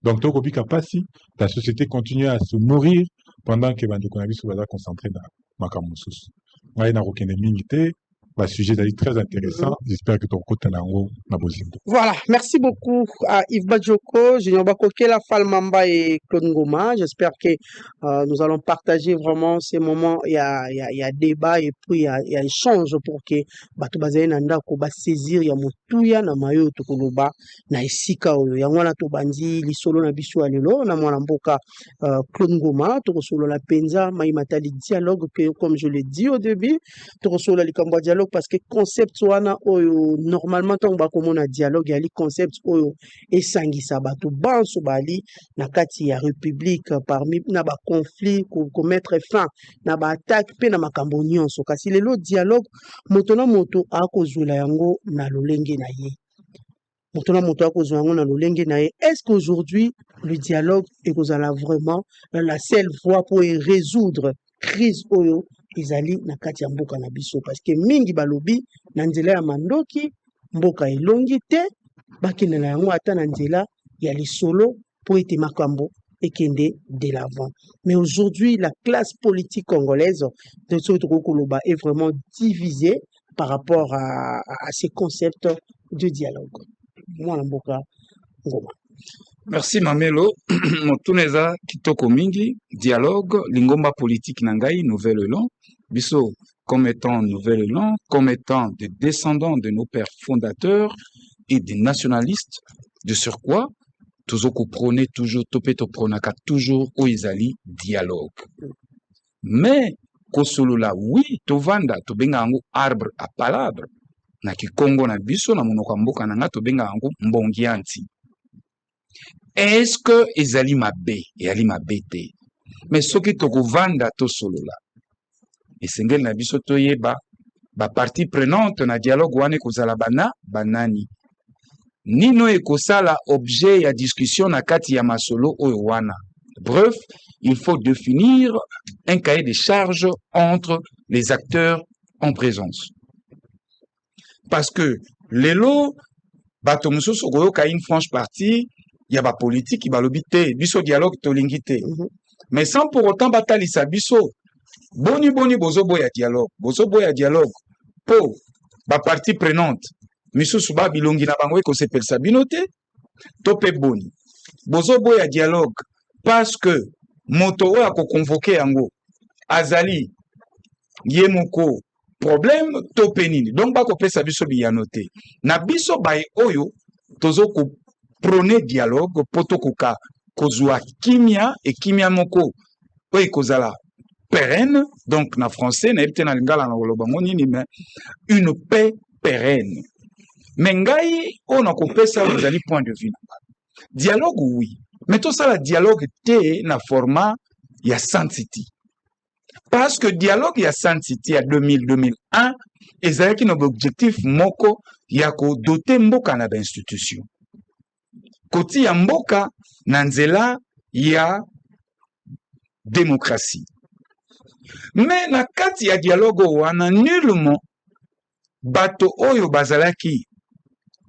Donc, tokobika pasi, la société continue à se mourir pendant que bandeko na biso baza concentré na makambo mosusu. Ngai na kokende mingi te, sujet d'ailleurs très intéressant. J'espère que ton côté nango na bozindo. Voilà, merci beaucoup à Yves Badjoko, Junior Bakokela, Falmamba et Claude Ngoma. J'espère que nous allons partager vraiment ces moments. Il y a débat et puis il y a échange pour que Bato Bazaye Nanda ko ba saisir ya motuya na mayo to koloba na esika oyo. Ya ngwana to bandi lisolo na biso alelo na mwana mboka Claude Ngoma to solo la penza mai matali dialogue que comme je l'ai dit au début, to solo la likambo dialogue parce que concept wana oyo normalement tant ba komona dialogue il y a les concepts oyo esangisa bato banso bali na kati ya république parmi na ba conflit ko mettre fin na ba attaque pe na makambo nyonso kasi lelo dialogue moto na moto akozula yango na lolenge na ye moto na moto akozula yango na lolenge na ye. Est-ce qu'aujourd'hui le dialogue ekozala vraiment la seule voie pour résoudre crise oyo ezali na kati ya mboka na biso parce que mingi balobi na nzela ya mandoki mboka elongi te bakende na yango ata na nzela ya lisolo po ete makambo ekende de l'avant. Mais aujourd'hui la classe politique congolaise de ce koloba est vraiment divisée par rapport à ces concepts de dialogue. Mwana mboka Ngoma. Merci Mamelo. Motuneza kitoko mingi dialogue lingomba politique nangai nouvelle long biso comme étant nouvelle long comme étant des descendants de nos pères fondateurs et des nationalistes de surcroît tozoko prôner toujours topeto pronaka toujours oizali dialogue mais kosolola oui tovanda tobenga yango arbre à palabre na kikongo na biso na monoko mboka nanga tobenga yango mbongianti. Est-ce que ezali mabe ezali mabe te mais soki tokovanda tosolola esengeli na biso toyeba ba partie prenante na dialogue wane kozala bana banani nino ekosala objet ya discussion na kati ya masolo oyo wana. Bref, il faut définir un cahier de charges entre les acteurs en présence parce que lelo bato mosusu koyoka une franche partie ya ba politique balobi te biso dialogue tolingi te mais sans pour autant batalisa biso boni bozo boya dialogue po ba partie prenante misusu ba bilongi na bango ekosepelisa bino te to pe boni bozo boya dialogue parce que moto oyo akoconvoke yango azali ye moko problème to pe nini donc bakopesa biso biyano te na biso baye oyo tozo ko prôner dialogue po tokoka kozwa kimia et kimia moko oyo ekozala pérenne donc na français na yebite na lingala na koloba nini mais une paix pérenne. Mais ngai on a kopesa ezali point de vue dialogue oui mais tout ça la dialogue te na format ya Sun City parce que dialogue ya Sun City ya 2001 ezalaki na objectif moko ya ko doter mboka na ba institution koti ya mboka na nzela ya démocratie. Mais na kati ya dialogue wana nullement bato oyo bazalaki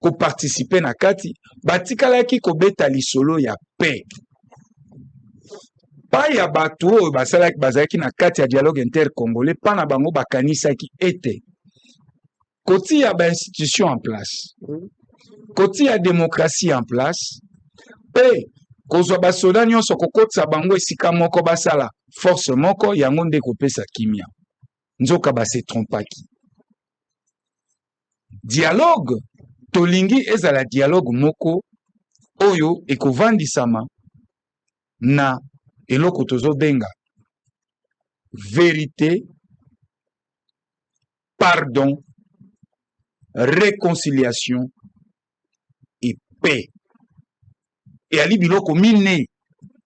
ko participer na kati batikalaki ko beta lisolo ya paix. Pa ya bato oyo bazalaki na kati ya dialogue intercongolais pa na bango bakanisaki ete koti ya ba institution en place koti ya démocratie en place pe kozwa basoda nyonso kokotisa bango esika moko basala force moko yango nde kopesa kimia nzoka base trompaki. Dialogue tolingi ezala dialogue moko oyo ekovandisama na eloko tozobenga vérité, pardon, réconciliation et paix. Et ali biloko mine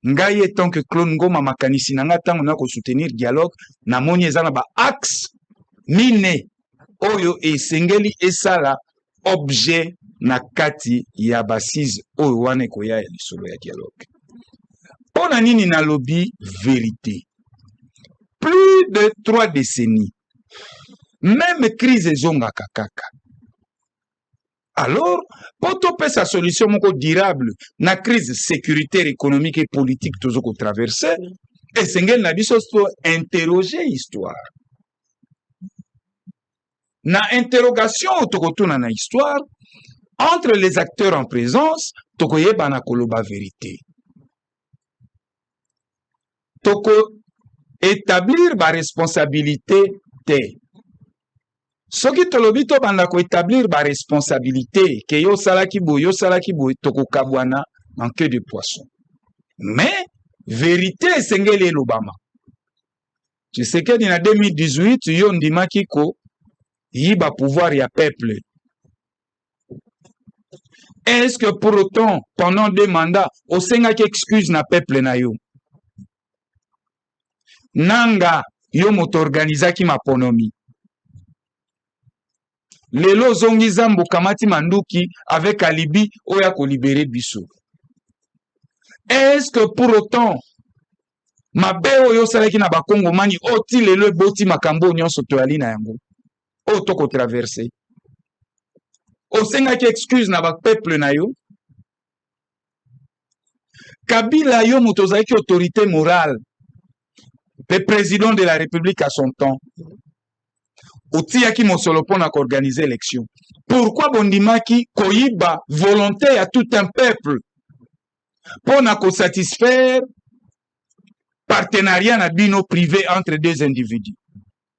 ngai tant que Claude Ngoma makanisi nanga tango na ko soutenir dialogue na moni ezana ba axe mine oyo esengeli esala objet na kati ya basise oyo wane koya ya lisolo ya dialogue. Pona nini na lobby vérité. Plus de 3 décennies. Même crise zonga kakaka. Alors, pour topé sa solution moko durable na crise sécuritaire, économique et politique toujours qu'on traverse, et sengel na biso pour interroger histoire. Na interrogation tokotuna na histoire entre les acteurs en présence, tokoyeba na koloba vérité. Toko établir ba responsabilité te. Soki tolobi to banda ko établir ba responsabilité que yo salaki boy toko kabwana en queue de poisson. Mais vérité sengeli lobama. Tu sais que dans 2018 yo ndimaki ko yiba pouvoir ya peuple. Est-ce que pour autant pendant 2 mandats au senga ki excuse na peuple na yo? Nanga yo moto organizaki maponomi. Lelo zongi zambo kamati manduki avec alibi oya ko libérer biso. Est-ce que pour autant mabe oyo salaki na bakongo mani oti lelo boti makambo nyonso to ali na yango o to ko traverser o senga ki excuse na ba peuple na yo? Kabila yo moto zaki autorité morale, le président de la République à son temps. Otiaki mosolo pona organiser l'élection. Pourquoi bondimaki koyiba volonté à tout un peuple pona ko satisfaire partenariat na bino privé entre 2 individus?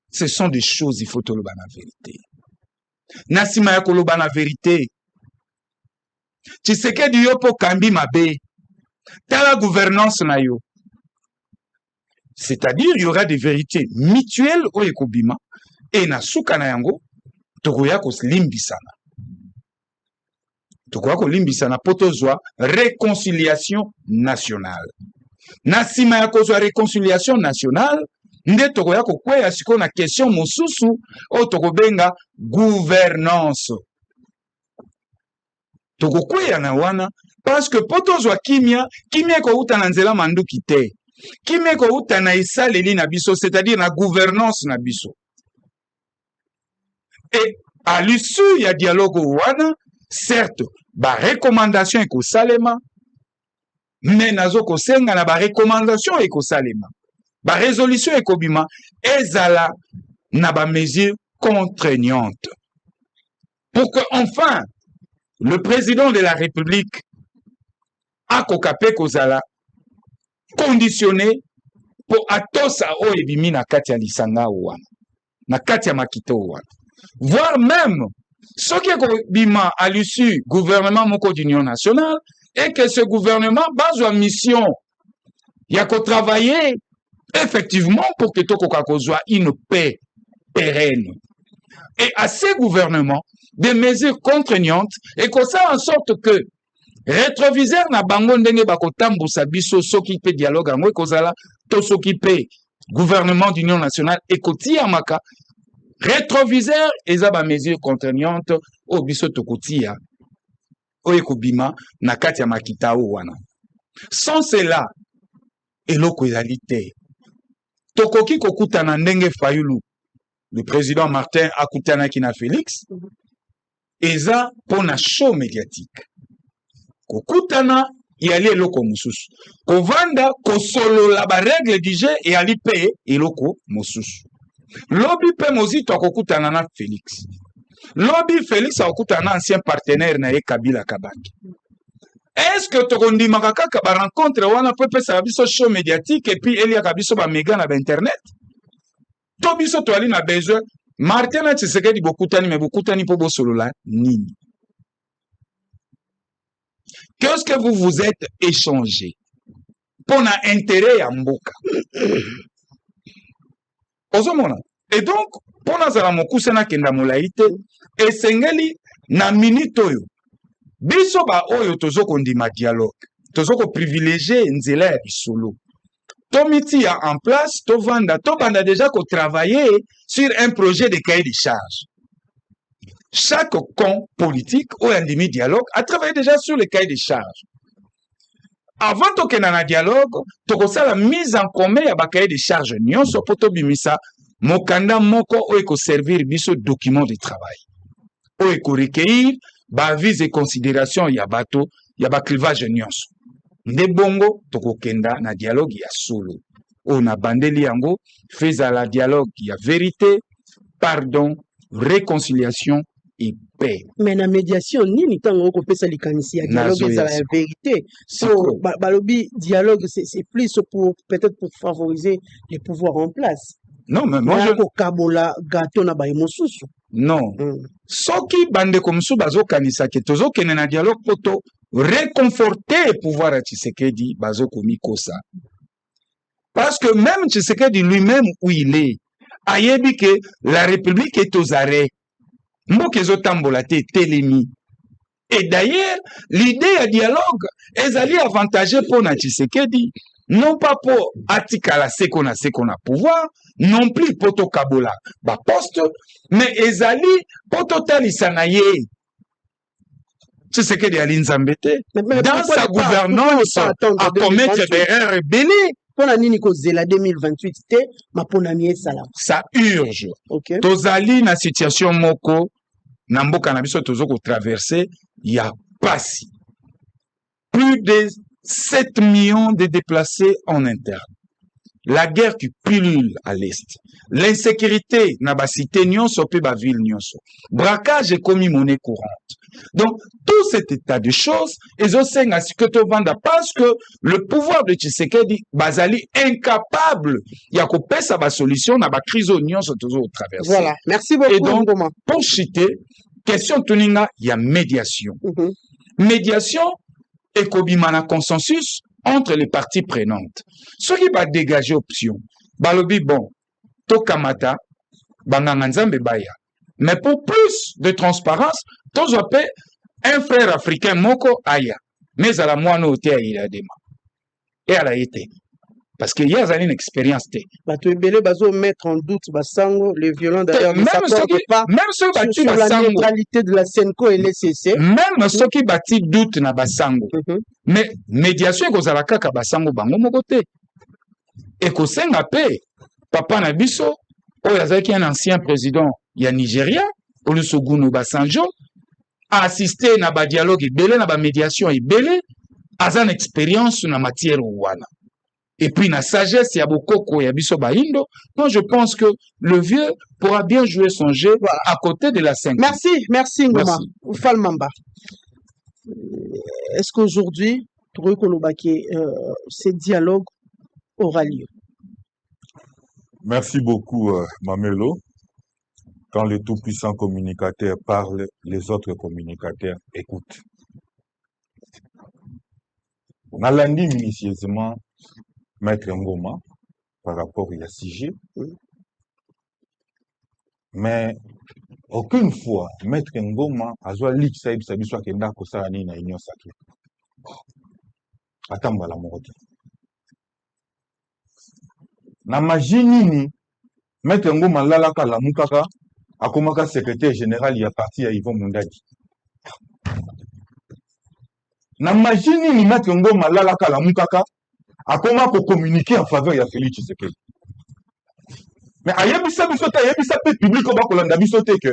Ce sont des choses, il faut toloba na vérité. Nasima ya koloba na vérité. Tshisekedi yo po kambi mabe. Tala gouvernance na yo. C'est-à-dire, il y aura des vérités mutuelles au ekobima et na suka na yango tokoya ko limbisana. Tokoya ko limbisana potozwa réconciliation nationale. Na sima ya kozwa réconciliation nationale, nde tokoya ko kweya siko na question mosusu o tokobenga gouvernance. Tokokweya na wana parce que potozwa kimia ko uta na nzela manduki te. Kimia ko uta na esaleli na biso, c'est-à-dire na gouvernance na biso. Et à l'issue ya dialogue wana, certes, ba recommandation eko salema, mais nazo ko senga na ba recommandation eko salema. Ba résolution eko bima ezala na ba mesures contraignantes. Pour que enfin le président de la République a kokapé kozala conditionné pour atosa o ebimi na kati ya lisanga wana, na kati ya makito wana. Voire même ce qui est bima à l'issue gouvernement moko d'union nationale et que ce gouvernement base en mission il y a qu'à travailler effectivement pour que toko kakozwa une paix pérenne. Et à ces gouvernements des mesures contraignantes et que ça en sorte que rétroviseur na bango ndenge bakotambusa biso soki pe dialogue yango ekozala to soki pe gouvernement d'union nationale ekotia maka rétroviseur eza ba mesure contraignante o biso tokotia o ekobima na kati ya makita wana. Sans cela eloko ezali te. Tokoki kokutana ndenge Fayulu le président Martin akutanaki na Félix eza pona show médiatique. Kokutana yali eloko mosusu. Kovanda kosolola ba règle du jeu et ali pe eloko mosusu. Lobi pe mozito akokutana na Félix. Lobi Félix akokutana ancien partenaire na ye Kabila Kabaki. Est-ce que tokondimaka kaka ba rencontre wana pe pesa biso show médiatique et puis elia kabiso ba méga na internet? To biso to ali na besoin Martin na Tshisekedi bokutani me bokutani po bosolola nini? Qu'est-ce que vous vous êtes échangé pour un intérêt à mboka? Et donc, pour nazala mokusena kenda molaite, et sengeli na minute oyo, biso ba oyo tozoko ndima dialogue, tozoko privilégié nzela ya bisolo. Tomiti a en place, tovanda déjà ko travailler sur un projet de cahier de charges. Chaque camp politique ou un demi-dialogue a travaillé déjà sur le cahier de charges. Avant de faire un dialogue, tu as la mise en commun de cahier de charges. Nous sommes bimisa mokanda moko o eko servir biso document de travail. O eko recueillir bavise considération ya bato ya baclivage nyonso nde bongo tokokenda na dialogue ya solo oyo na bandeli yango feza la dialogue ya vérité pardon réconciliation et paix. Mais la médiation nini tango okopesa likanisi ya dialogue ezala ya vérité so balobi dialogue c'est plus pour peut-être pour favoriser les pouvoirs en place. Non, mais moi je kabola gâteau na baye mosusu. Non. Soki bande comme sou bazo kanisa ke tozo kene na dialogue poto réconforter pouvoir à Tshisekedi bazo komi kosa. Parce que même Tshisekedi lui-même où il est, ayebi que la République est aux arrêts. Mboke zo tambola te telemi. Et d'ailleurs, l'idée à dialogue ezali avantageux pour na Tshisekedi. Non pas pour atikala seko na pouvoir, non plus pour to kabola ba poste, mais ezali pour totalisa na ye. Tshisekedi ali nzambete dans sa gouvernance à commettre des erreurs belé. Pour la nini kozela 2028 te maponami esala. Ça urge. OK. Tozali na situation moko na mboka na biso tozo ko traverser ya pasi. Plus de 7 millions de déplacés en interne. La guerre qui pullule à l'est. L'insécurité n'a pas cité nyonso pe ba ville nyonso. Braquage est commis monnaie courante. Donc, tout cet état de choses, ils ont à ce que tu vends parce que le pouvoir de Tshisekedi, bazali incapable. Il y a qu'au pèse à solution, n'a pas crise nyonso toujours traversé. Voilà. Merci beaucoup. Et donc, pour chiter, question tuninga, il y a médiation. Médiation, et kobimana consensus entre les parties prenantes. Ce qui va dégager option, balobi bon, tokamata, banganganzambe baya. Mais pour plus de transparence, tous appellent un frère africain moko aya. Mais à la moine au thé il a des mains. Et elle a été. Parce qu'il y a une expérience. Bato ebele bazo mettre en doute basango, les violents d'ailleurs ne s'accordent pas sur la neutralité de la Senko et l'ECC. Même ceux qui bâtit doute na basango. Mais médiation est kozala kaka basango bango moko te. Et kosenga pe papa na biso oyazaki un ancien président ya Nigeria Olusegun Obasanjo a assisté na ba dialogue ebele na ba médiation ebele azan expérience na matière wana. Et puis, la sagesse, il y a beaucoup de biso bahindo. Moi, je pense que le vieux pourra bien jouer son jeu à côté de la scène. Merci, Ngoma. Oufal Mamba. Est-ce qu'aujourd'hui, ce dialogue aura lieu? Merci beaucoup, Mamelo. Quand le tout-puissant communicateur parle, les autres communicateurs écoutent. On a lundi minutieusement Maître Ngoma par rapport à Yassige. Mais aucune fois, Maître Ngoma a joué l'Ik Saïb Sabiswa Kenda Kosani na Union Sacrée. Attends, la mort. Na majinini, Maître Ngoma lalaka la mukaka, akomaka secrétaire général ya parti ya Yvon Mundadi. Na majinini, Maître Ngoma lalaka la mukaka, a comment communiquer en faveur de Félix Tshisekedi. Mais à Yabissa Bissote, à Yabissa public au Bakolanda Bissote que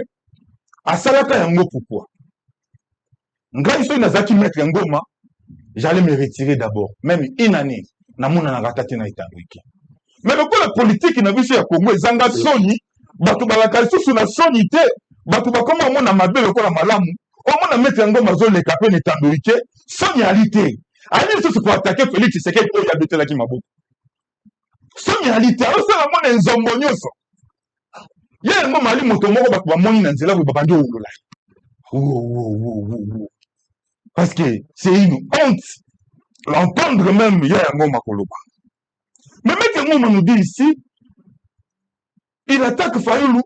à Salaka Yango pourquoi? Nga iso nazaki mettre Ngoma, j'allais me retirer d'abord, même une année, na mona na ratati na itandiki. Mais le coup la politique na biso ya Congo ezanga soni, batu balaka sous na soni te, batu bakoma mona mabe le kola malamu, o mona mettre Ngoma zo le kapé ne tandiki, soni alité. Allez, tout pour attaquer Félix Tshisekedi pour y habiter la Kimabo. C'est une réalité. Alors, c'est la monnaie zombonioso. Il y a un moment où motomoko va moni na nzela va bandi oula. Parce que c'est une honte. L'entendre même, il y a un moment koloba. Mais maintenant, on nous dit ici, il attaque Fayoulou.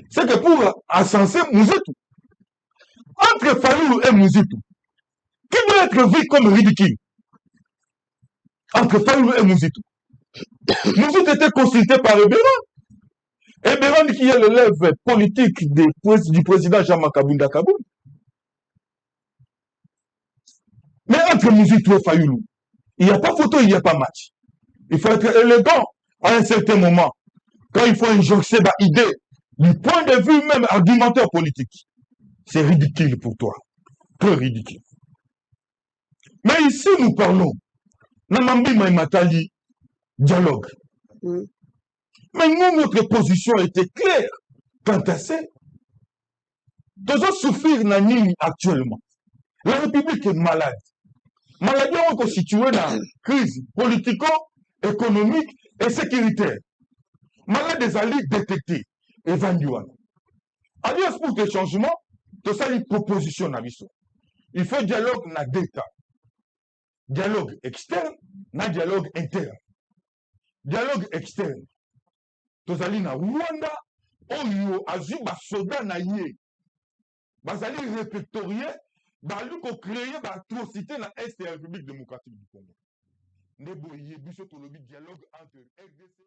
C'est que pour ascenser Mouzetou. Entre Fayoulou et Mouzetou, qui doit être vu comme ridicule entre Fayoulou et Mouzitou. Mouzitou était consulté par Ebéran. Ebéran qui est l'élève politique du président Jean Makabunda Kaboun. Mais entre Mouzitou et Fayoulou, il n'y a pas photo, il n'y a pas match. Il faut être élégant à un certain moment. Quand il faut injoncter l'idée du point de vue même argumentaire politique. c'est ridicule pour toi. Très ridicule. Mais ici, nous parlons. Namambi Matali, dialogue. Mm. Mais nous, notre position était claire. Quant à ça, nous allons souffrir Nanini actuellement. La République est malade. Maladie est constituée dans la crise politico-économique et sécuritaire. Malade des alliés détectés. Et Vanduan. Alliance pour des changements, tout ça, une proposition. Il faut dialogue na d'État. Dialogue externe, na dialogue interne. Dialogue externe. Tozali na Rwanda, oyo azu basoda na ye. Bazali répertorié, balu ko créer ba atrocité na Est et la République démocratique du Congo. Nebo yebiso tolobi dialogue entre RDC